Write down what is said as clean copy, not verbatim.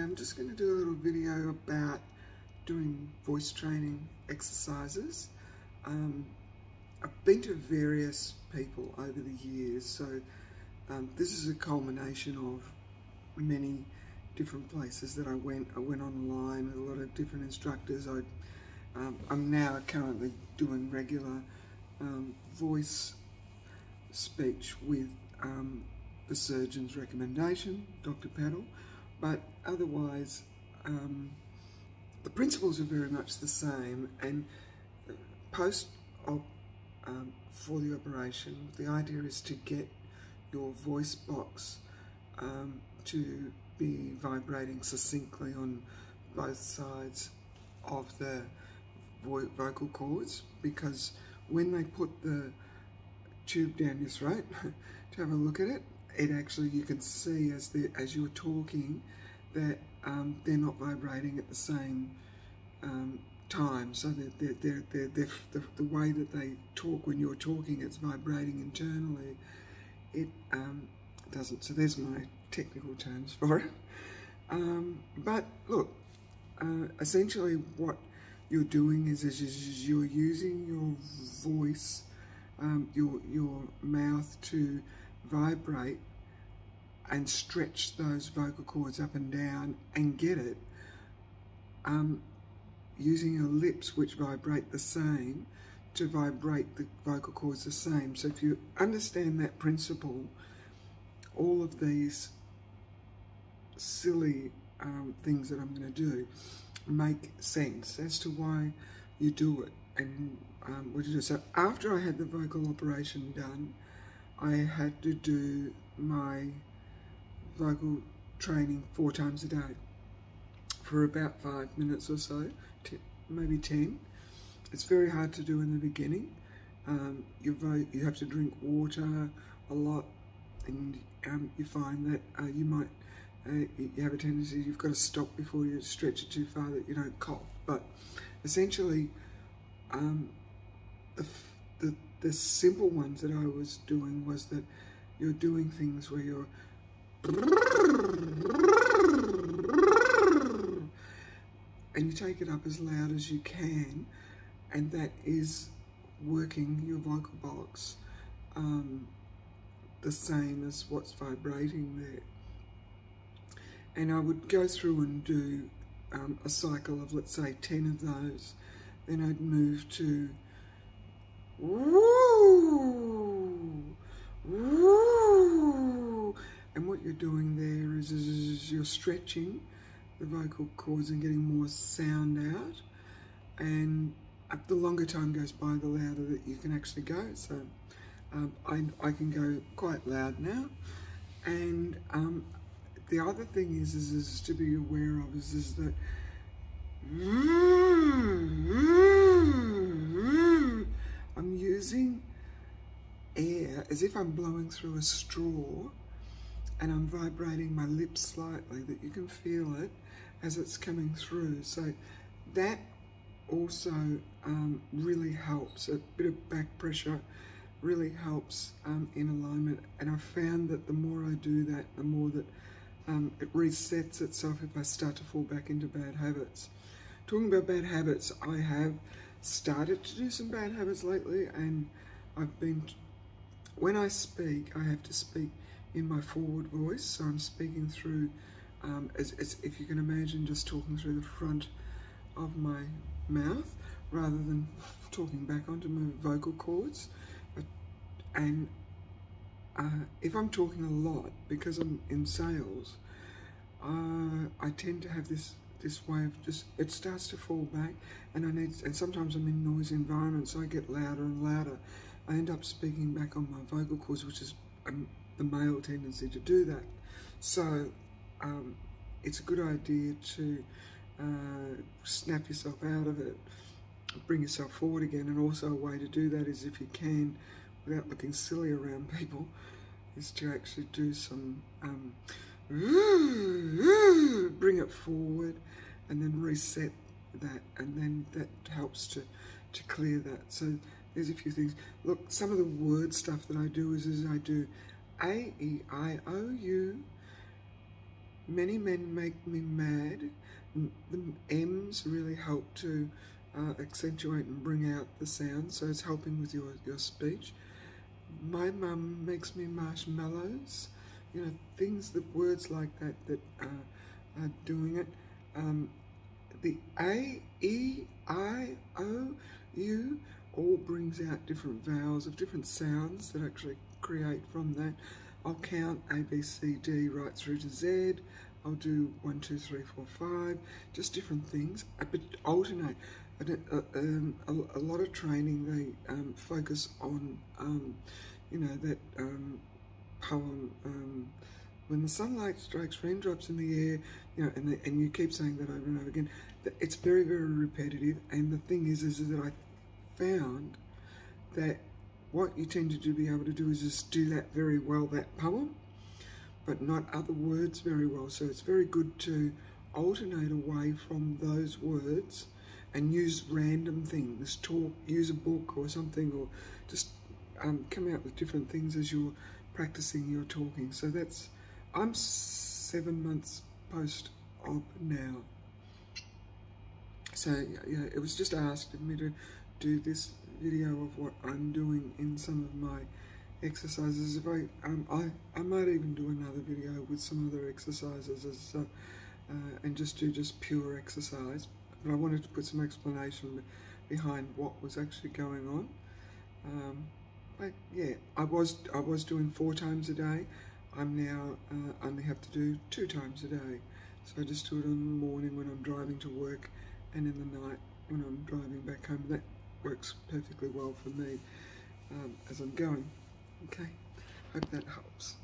I'm just going to do a little video about doing voice training exercises. I've been to various people over the years, so this is a culmination of many different places that I went. I went online with a lot of different instructors. I'm now currently doing regular voice speech with the surgeon's recommendation, Dr. Paddle, but otherwise the principles are very much the same. And post-op for the operation, the idea is to get your voice box to be vibrating succinctly on both sides of the vocal cords, because when they put the tube down your throat to have a look at it, actually you can see as you're talking that they're not vibrating at the same time. So the way that they talk when you're talking, it's vibrating internally. It doesn't. So there's my technical terms for it. But look, essentially what you're doing is you're using your voice, your mouth to vibrate and stretch those vocal cords up and down and get it, using your lips, which vibrate the same, to vibrate the vocal cords the same. So if you understand that principle, all of these silly things that I'm going to do make sense as to why you do it and what you do. So after I had the vocal operation done, I had to do my vocal training 4 times a day for about 5 minutes or so, maybe 10. It's very hard to do in the beginning. You have to drink water a lot, and you find that you might you have a tendency, you've got to stop before you stretch it too far that you don't cough. But essentially, the simple ones that I was doing was that you're doing things where you're and you take it up as loud as you can, and that is working your vocal box the same as what's vibrating there. And I would go through and do a cycle of, let's say, 10 of those. Then I'd move to woo, woo. And what you're doing there is you're stretching the vocal cords and getting more sound out. And the longer time goes by, the louder that you can actually go. So I can go quite loud now. And the other thing is to be aware of is that I'm using air as if I'm blowing through a straw, and I'm vibrating my lips slightly, that you can feel it as it's coming through. So that also really helps. A bit of back pressure really helps in alignment. And I found that the more I do that, the more that it resets itself if I start to fall back into bad habits. Talking about bad habits, I have started to do some bad habits lately, and when I speak, I have to speak in my forward voice, so I'm speaking through, as if you can imagine, just talking through the front of my mouth rather than talking back onto my vocal cords. And if I'm talking a lot, because I'm in sales, I tend to have this way of it starts to fall back, and sometimes I'm in noisy environments, so I get louder and louder. I end up speaking back on my vocal cords, which is the male tendency to do that. So it's a good idea to snap yourself out of it, bring yourself forward again. And also a way to do that is, if you can, without looking silly around people, is to actually do some bring it forward and then reset that, and then that helps to clear that. So there's a few things. Look, some of the word stuff that I do is I do A, E, I, O, U, Many men make me mad. The M's really help to accentuate and bring out the sound, so it's helping with your speech. My mum makes me marshmallows, you know, things, that words like that are doing it. The A, E, I, O, U all brings out different vowels of different sounds that actually create from that. I'll count A, B, C, D right through to Z. I'll do 1, 2, 3, 4, 5, just different things, but alternate. A lot of training, they focus on, you know, that poem, when the sunlight strikes raindrops in the air, you know, and you keep saying that over and over again. It's very, very repetitive, and the thing is that I found that what you tend to be able to do is just do that very well, that poem, but not other words very well. So it's very good to alternate away from those words and use random things, use a book or something, or just come out with different things as you're practicing your talking. So I'm 7 months post-op now. So yeah, it was just asked of me to do this video of what I'm doing in some of my exercises. If I might even do another video with some other exercises and just do pure exercise. But I wanted to put some explanation behind what was actually going on. But yeah, I was doing 4 times a day. I'm now only have to do 2 times a day. So I just do it in the morning when I'm driving to work, and in the night when I'm driving back home. That works perfectly well for me as I'm going. Okay, hope that helps.